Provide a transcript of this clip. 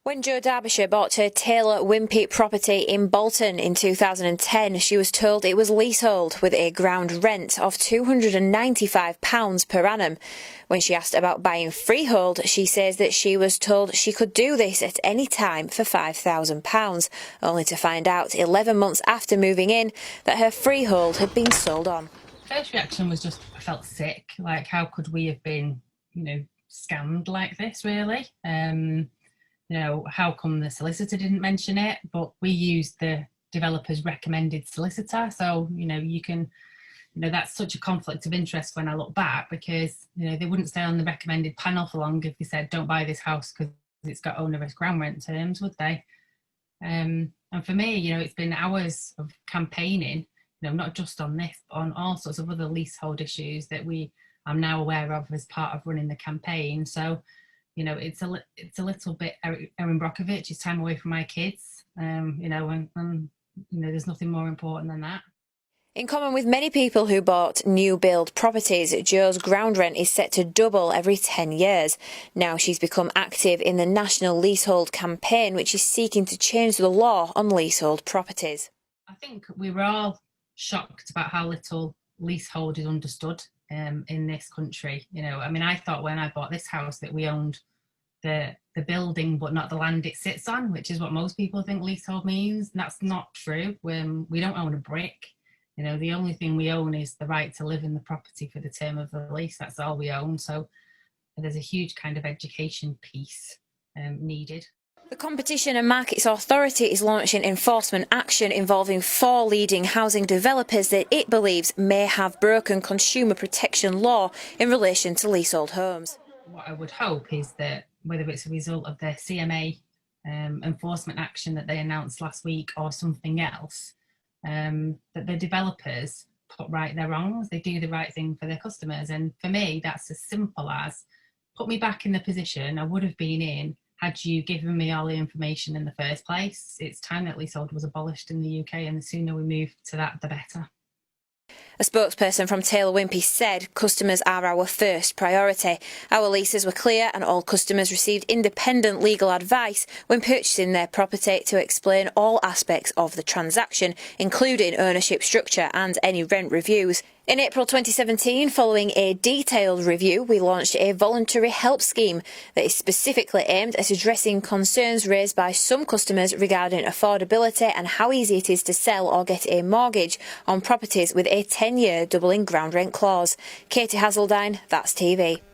When Jo Darbyshire bought her Taylor Wimpey property in Bolton in 2010, she was told it was leasehold with a ground rent of £295 per annum. When she asked about buying freehold, she says that she was told she could do this at any time for £5,000, only to find out 11 months after moving in that her freehold had been sold on. First reaction was just, I felt sick. Like, how could we have been, scammed like this, really? How come the solicitor didn't mention it? But we used the developer's recommended solicitor. So, that's such a conflict of interest when I look back, because, they wouldn't stay on the recommended panel for long if they said, don't buy this house because it's got onerous ground rent terms, would they? And for me, it's been hours of campaigning, not just on this, but on all sorts of other leasehold issues that I'm now aware of as part of running the campaign. So, it's a little bit Erin Brockovich, it's time away from my kids, and there's nothing more important than that. In common with many people who bought new build properties, Jo's ground rent is set to double every 10 years. Now she's become active in the National Leasehold Campaign, which is seeking to change the law on leasehold properties. I think we were all shocked about how little leasehold is understood in this country. I thought when I bought this house that we owned the building but not the land it sits on, which is what most people think leasehold means. That's not true. We don't own a brick. The only thing we own is the right to live in the property for the term of the lease. That's all we own. So there's a huge kind of education piece needed. The Competition and Markets Authority is launching enforcement action involving 4 leading housing developers that it believes may have broken consumer protection law in relation to leasehold homes. What I would hope is that, whether it's a result of the CMA enforcement action that they announced last week or something else, that the developers put right their wrongs, they do the right thing for their customers. And for me, that's as simple as, put me back in the position I would have been in had you given me all the information in the first place. It's time that leasehold was abolished in the UK, and the sooner we move to that, the better. A spokesperson from Taylor Wimpey said, "Customers are our first priority. Our leases were clear and all customers received independent legal advice when purchasing their property to explain all aspects of the transaction, including ownership structure and any rent reviews." In April 2017, following a detailed review, we launched a voluntary help scheme that is specifically aimed at addressing concerns raised by some customers regarding affordability and how easy it is to sell or get a mortgage on properties with a 10-year doubling ground rent clause. Katie Hazeldine, That's TV.